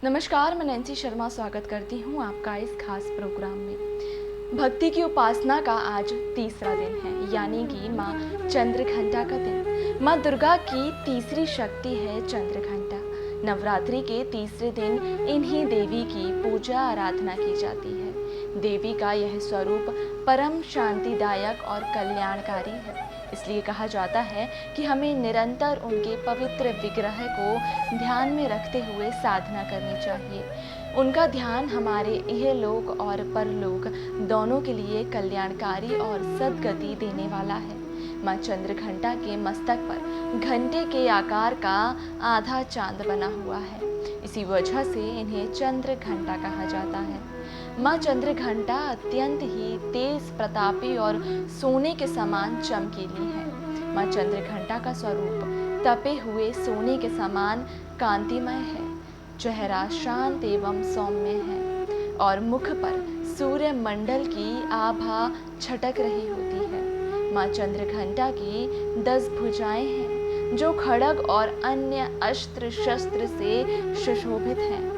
नमस्कार, मैं नैन्सी शर्मा स्वागत करती हूँ आपका इस खास प्रोग्राम में। भक्ति की उपासना का आज तीसरा दिन है, यानी कि माँ चंद्रघंटा का दिन। माँ दुर्गा की तीसरी शक्ति है चंद्रघंटा। नवरात्रि के तीसरे दिन इन्हीं देवी की पूजा आराधना की जाती है। देवी का यह स्वरूप परम शांतिदायक और कल्याणकारी है। इसलिए कहा जाता है कि हमें निरंतर उनके पवित्र विग्रह को ध्यान में रखते हुए साधना करनी चाहिए। उनका ध्यान हमारे इहलोक और परलोक दोनों के लिए कल्याणकारी और सद्गति देने वाला है। माँ चंद्रघंटा के मस्तक पर घंटे के आकार का आधा चांद बना हुआ है। इसी वजह से इन्हें चंद्रघंटा कहा जाता है। माँ चंद्रघंटा अत्यंत ही तेज प्रतापी और सोने के समान चमकीली है। माँ चंद्रघंटा का स्वरूप तपे हुए सोने के समान कांतिमय है। चेहरा शांत एवं सौम्य है और मुख पर सूर्य मंडल की आभा छटक रही होती है। माँ चंद्रघंटा की 10 भुजाएं हैं जो खड्ग और अन्य अस्त्र शस्त्र से सुशोभित हैं।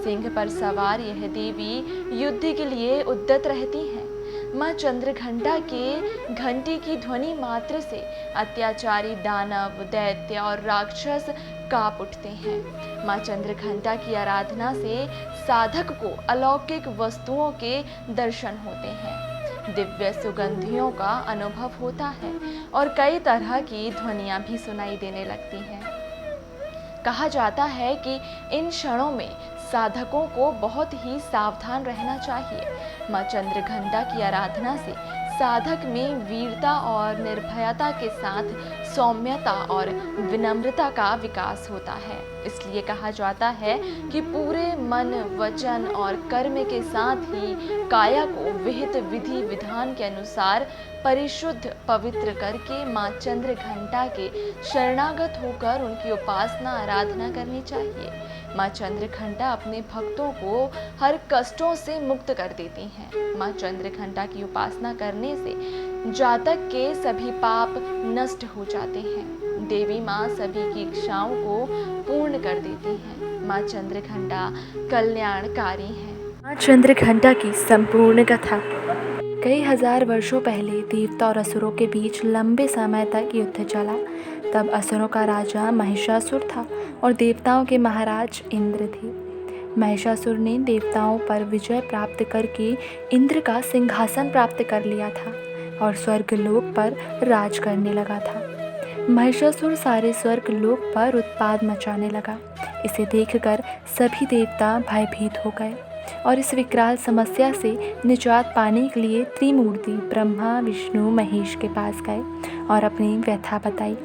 सिंह पर सवार यह देवी युद्ध के लिए उद्यत रहती हैं। माँ चंद्रघंटा के घंटी की ध्वनि मात्र से अत्याचारी दानव, दैत्य और राक्षस कांप उठते हैं। माँ चंद्रघंटा की आराधना से साधक को अलौकिक वस्तुओं के दर्शन होते हैं, दिव्य सुगंधियों का अनुभव होता है और कई तरह की ध्वनियाँ भी सुनाई देने लगती हैं। कहा जाता है कि इन क्षणों में साधकों को बहुत ही सावधान रहना चाहिए। माँ चंद्रघंटा की आराधना से साधक में वीरता और निर्भयता के साथ सौम्यता और विनम्रता का विकास होता है। इसलिए कहा जाता है कि पूरे मन, वचन और कर्म के साथ ही काया को विहित विधि विधान के अनुसार परिशुद्ध पवित्र करके माँ चंद्रघंटा के शरणागत होकर उनकी उपासना आराधना करनी चाहिए। माँ चंद्रघंटा अपने भक्तों को हर कष्टों से मुक्त कर देती हैं। माँ चंद्रघंटा की उपासना करने से जातक के सभी पाप नष्ट हो जाते हैं। देवी माँ सभी की इच्छाओं को पूर्ण कर देती हैं। माँ चंद्रघंटा कल्याणकारी है। माँ चंद्रघंटा की संपूर्ण कथा। कई हजार वर्षों पहले देवता और असुरों के बीच लंबे समय तक युद्ध चला। तब असुरों का राजा महिषासुर था और देवताओं के महाराज इंद्र थे। महिषासुर ने देवताओं पर विजय प्राप्त करके इंद्र का सिंहासन प्राप्त कर लिया था और स्वर्गलोक पर राज करने लगा था। महिषासुर सारे स्वर्गलोक पर उत्पात मचाने लगा। इसे देखकर सभी देवता भयभीत हो गए और इस विकराल समस्या से निजात पाने के लिए त्रिमूर्ति ब्रह्मा, विष्णु, महेश के पास गए और अपनी व्यथा बताई।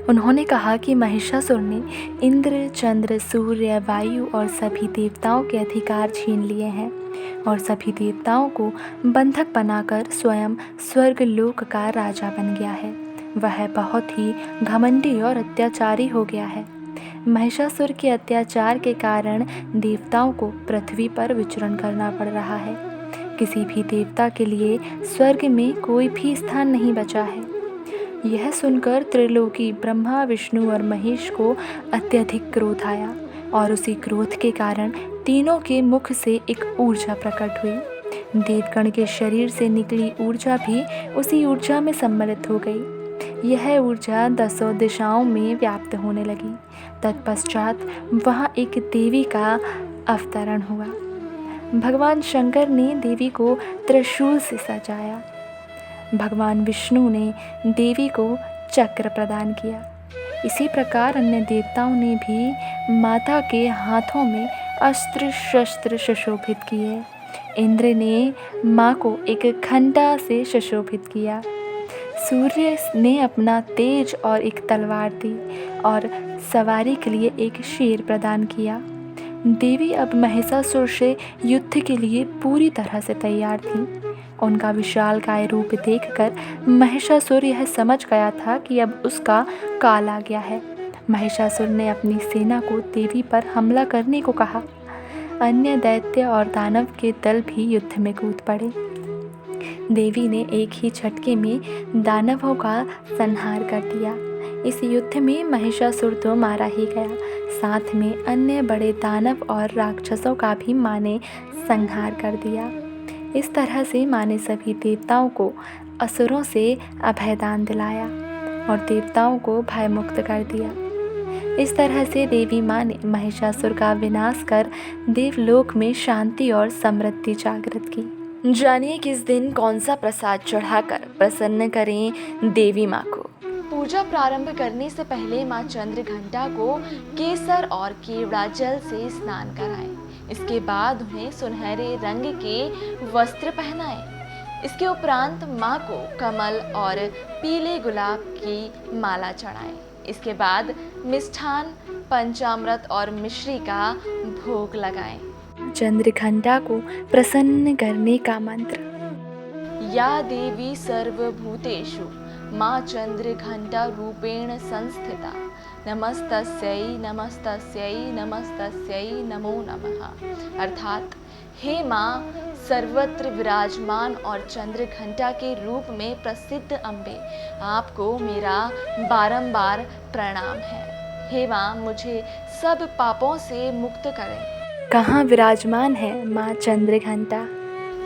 उन्होंने कहा कि महिषासुर ने इंद्र, चंद्र, सूर्य, वायु और सभी देवताओं के अधिकार छीन लिए हैं और सभी देवताओं को बंधक बनाकर स्वयं स्वर्गलोक का राजा बन गया है। वह बहुत ही घमंडी और अत्याचारी हो गया है। महिषासुर के अत्याचार के कारण देवताओं को पृथ्वी पर विचरण करना पड़ रहा है। किसी भी देवता के लिए स्वर्ग में कोई भी स्थान नहीं बचा है। यह सुनकर त्रिलोकी ब्रह्मा, विष्णु और महेश को अत्यधिक क्रोध आया और उसी क्रोध के कारण तीनों के मुख से एक ऊर्जा प्रकट हुई। देवगण के शरीर से निकली ऊर्जा भी उसी ऊर्जा में सम्मिलित हो गई। यह ऊर्जा 10 दिशाओं में व्याप्त होने लगी। तत्पश्चात वहाँ एक देवी का अवतरण हुआ। भगवान शंकर ने देवी को त्रिशूल से सजाया। भगवान विष्णु ने देवी को चक्र प्रदान किया। इसी प्रकार अन्य देवताओं ने भी माता के हाथों में अस्त्र शस्त्र सुशोभित किए। इंद्र ने माँ को एक घंटा से सुशोभित किया। सूर्य ने अपना तेज और एक तलवार दी और सवारी के लिए एक शेर प्रदान किया। देवी अब महिषासुर से युद्ध के लिए पूरी तरह से तैयार थी। उनका विशालकाय रूप देखकर महिषासुर यह समझ गया था कि अब उसका काल आ गया है। महिषासुर ने अपनी सेना को देवी पर हमला करने को कहा। अन्य दैत्य और दानव के दल भी युद्ध में कूद पड़े। देवी ने एक ही झटके में दानवों का संहार कर दिया। इस युद्ध में महिषासुर तो मारा ही गया, साथ में अन्य बड़े दानव और राक्षसों का भी माँ ने संहार कर दिया। इस तरह से माँ ने सभी देवताओं को असुरों से अभयदान दिलाया और देवताओं को भयमुक्त कर दिया। इस तरह से देवी माँ ने महिषासुर का विनाश कर देवलोक में शांति और समृद्धि जागृत की। जानिए किस दिन कौन सा प्रसाद चढ़ाकर प्रसन्न करें देवी माँ को। पूजा प्रारंभ करने से पहले माँ चंद्रघंटा को केसर और केवड़ा जल से स्नान कराएं। इसके बाद उन्हें सुनहरे रंग के वस्त्र पहनाएं। इसके उपरांत माँ को कमल और पीले गुलाब की माला चढ़ाएं। इसके बाद मिष्ठान, पंचामृत और मिश्री का भोग लगाएं। चंद्रघंटा को प्रसन्न करने का मंत्र। या देवी सर्वभूतेषु माँ चंद्रघंटा रूपेण संस्थिता नमस्तस्यै नमस्तस्यै नमस्तस्यै नमो नमः। अर्थात हे माँ सर्वत्र विराजमान और चंद्रघंटा के रूप में प्रसिद्ध अम्बे, आपको मेरा बारंबार प्रणाम है। हे माँ मुझे सब पापों से मुक्त करें। कहाँ विराजमान है माँ चंद्रघंटा?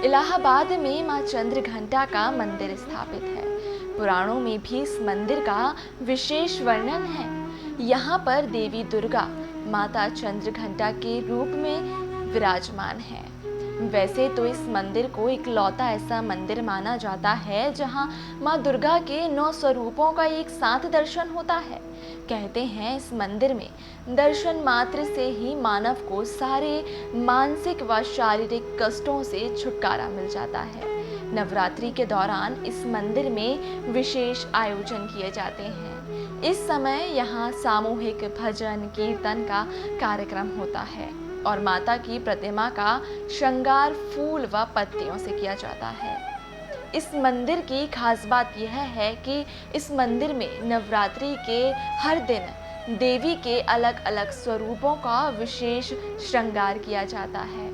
इलाहाबाद में माँ चंद्रघंटा का मंदिर स्थापित है। पुराणों में भी इस मंदिर का विशेष वर्णन है। यहाँ पर देवी दुर्गा माता चंद्रघंटा के रूप में विराजमान है। वैसे तो इस मंदिर को इकलौता ऐसा मंदिर माना जाता है जहाँ माँ दुर्गा के 9 स्वरूपों का एक साथ दर्शन होता है। कहते हैं इस मंदिर में दर्शन मात्र से ही मानव को सारे मानसिक व शारीरिक कष्टों से छुटकारा मिल जाता है। नवरात्रि के दौरान इस मंदिर में विशेष आयोजन किए जाते हैं। इस समय यहाँ सामूहिक भजन कीर्तन का कार्यक्रम होता है और माता की प्रतिमा का श्रृंगार फूल व पत्तियों से किया जाता है। इस मंदिर की खास बात यह है कि इस मंदिर में नवरात्रि के हर दिन देवी के अलग अलग स्वरूपों का विशेष श्रृंगार किया जाता है।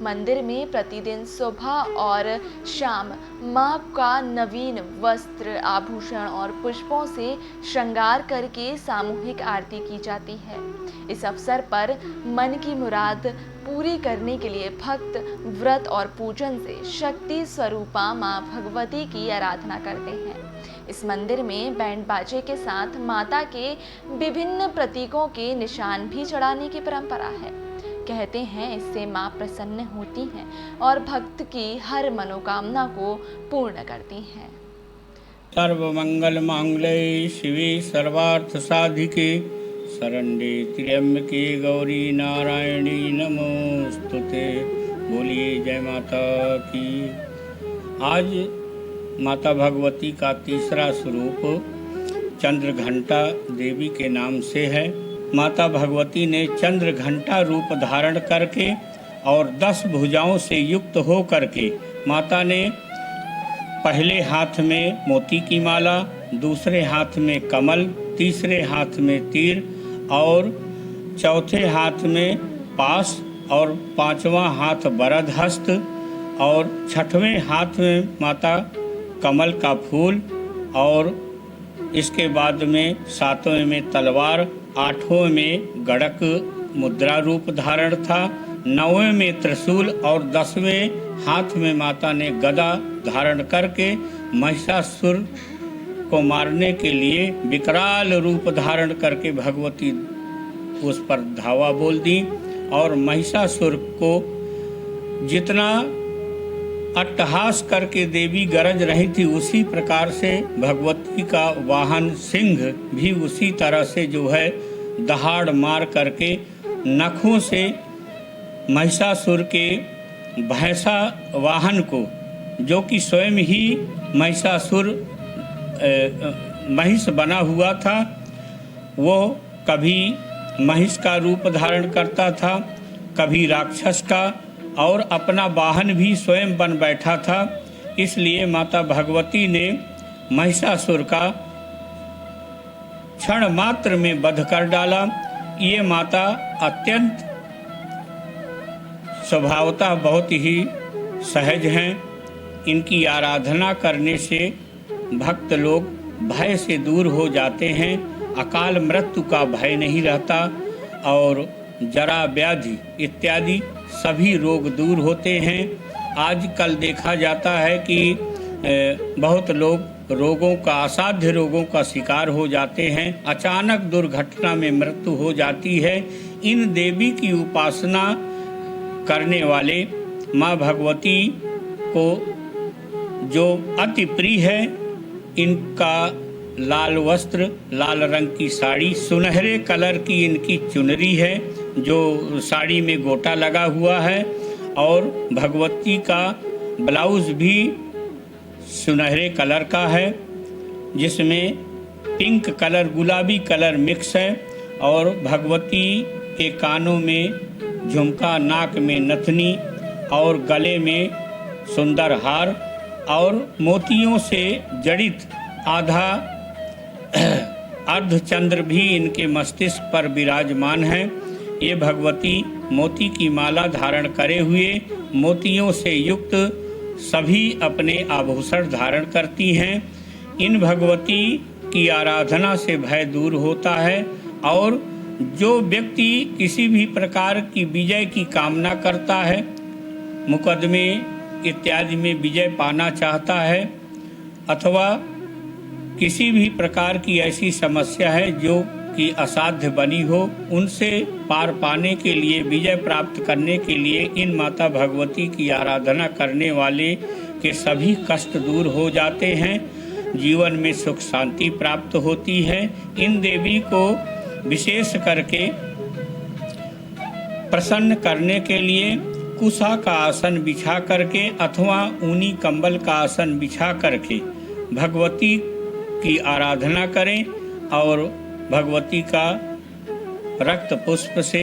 मंदिर में प्रतिदिन सुबह और शाम माँ का नवीन वस्त्र, आभूषण और पुष्पों से श्रृंगार करके सामूहिक आरती की जाती है। इस अवसर पर मन की मुराद पूरी करने के लिए भक्त व्रत और पूजन से शक्ति स्वरूपा माँ भगवती की आराधना करते हैं। इस मंदिर में बैंड बाजे के साथ माता के विभिन्न प्रतीकों के निशान भी चढ़ाने की परंपरा है। कहते हैं इससे माँ प्रसन्न होती हैं और भक्त की हर मनोकामना को पूर्ण करती हैं। सर्वमंगल मांगल्ये शिवे सर्वार्थ साधिके शरण्ये त्र्यंबके गौरी नारायणी नमोस्तुते। बोलिए जय माता की। आज माता भगवती का तीसरा स्वरूप चंद्रघंटा देवी के नाम से है। माता भगवती ने चंद्रघंटा रूप धारण करके और 10 भुजाओं से युक्त हो करके माता ने पहले हाथ में मोती की माला, दूसरे हाथ में कमल, तीसरे हाथ में तीर और चौथे हाथ में पास और 5वां हाथ वरद हस्त और 6वें हाथ में माता कमल का फूल और इसके बाद में 7वें में तलवार, 8वें में गड़क मुद्रा रूप धारण था, 9वें में त्रिशूल और 10वें हाथ में माता ने गदा धारण करके महिषासुर को मारने के लिए विकराल रूप धारण करके भगवती उस पर धावा बोल दी और महिषासुर को जितना अट्टहास करके देवी गरज रही थी उसी प्रकार से भगवती का वाहन सिंह भी उसी तरह से जो है दहाड़ मार करके नखों से महिषासुर के भैंसा वाहन को, जो कि स्वयं ही महिषासुर महिष बना हुआ था, वो कभी महिष का रूप धारण करता था, कभी राक्षस का, और अपना वाहन भी स्वयं बन बैठा था। इसलिए माता भगवती ने महिषासुर का क्षण मात्र में वध कर डाला। ये माता अत्यंत स्वभावतः बहुत ही सहज हैं। इनकी आराधना करने से भक्त लोग भय से दूर हो जाते हैं, अकाल मृत्यु का भय नहीं रहता और जरा व्याधि इत्यादि सभी रोग दूर होते हैं। आजकल देखा जाता है कि बहुत लोग रोगों का, असाध्य रोगों का शिकार हो जाते हैं, अचानक दुर्घटना में मृत्यु हो जाती है। इन देवी की उपासना करने वाले माँ भगवती को जो अति प्रिय है, इनका लाल वस्त्र, लाल रंग की साड़ी, सुनहरे कलर की इनकी चुनरी है जो साड़ी में गोटा लगा हुआ है, और भगवती का ब्लाउज भी सुनहरे कलर का है जिसमें पिंक कलर, गुलाबी कलर मिक्स है, और भगवती के कानों में झुमका, नाक में नथनी और गले में सुंदर हार और मोतियों से जड़ित आधा अर्धचंद्र भी इनके मस्तिष्क पर विराजमान है। ये भगवती मोती की माला धारण करे हुए, मोतियों से युक्त सभी अपने आभूषण धारण करती हैं। इन भगवती की आराधना से भय दूर होता है, और जो व्यक्ति किसी भी प्रकार की विजय की कामना करता है, मुकदमे इत्यादि में विजय पाना चाहता है, अथवा किसी भी प्रकार की ऐसी समस्या है जो कि असाध्य बनी हो, उनसे पार पाने के लिए, विजय प्राप्त करने के लिए इन माता भगवती की आराधना करने वाले के सभी कष्ट दूर हो जाते हैं, जीवन में सुख शांति प्राप्त होती है। इन देवी को विशेष करके प्रसन्न करने के लिए कुशा का आसन बिछा करके अथवा ऊनी कंबल का आसन बिछा करके भगवती की आराधना करें और भगवती का रक्त पुष्प से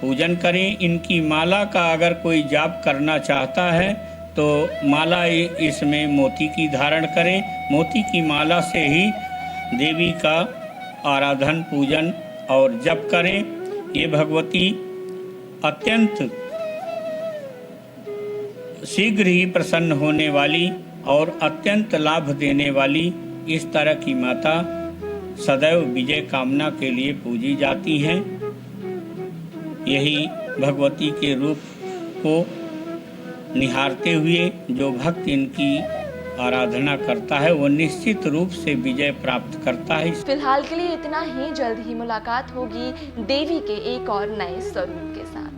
पूजन करें। इनकी माला का अगर कोई जाप करना चाहता है तो माला इसमें मोती की धारण करें। मोती की माला से ही देवी का आराधन, पूजन और जप करें। ये भगवती अत्यंत शीघ्र ही प्रसन्न होने वाली और अत्यंत लाभ देने वाली इस तरह की माता सदैव विजय कामना के लिए पूजी जाती हैं। यही भगवती के रूप को निहारते हुए जो भक्त इनकी आराधना करता है वो निश्चित रूप से विजय प्राप्त करता है। फिलहाल के लिए इतना ही। जल्द ही मुलाकात होगी देवी के एक और नए स्वरूप के साथ।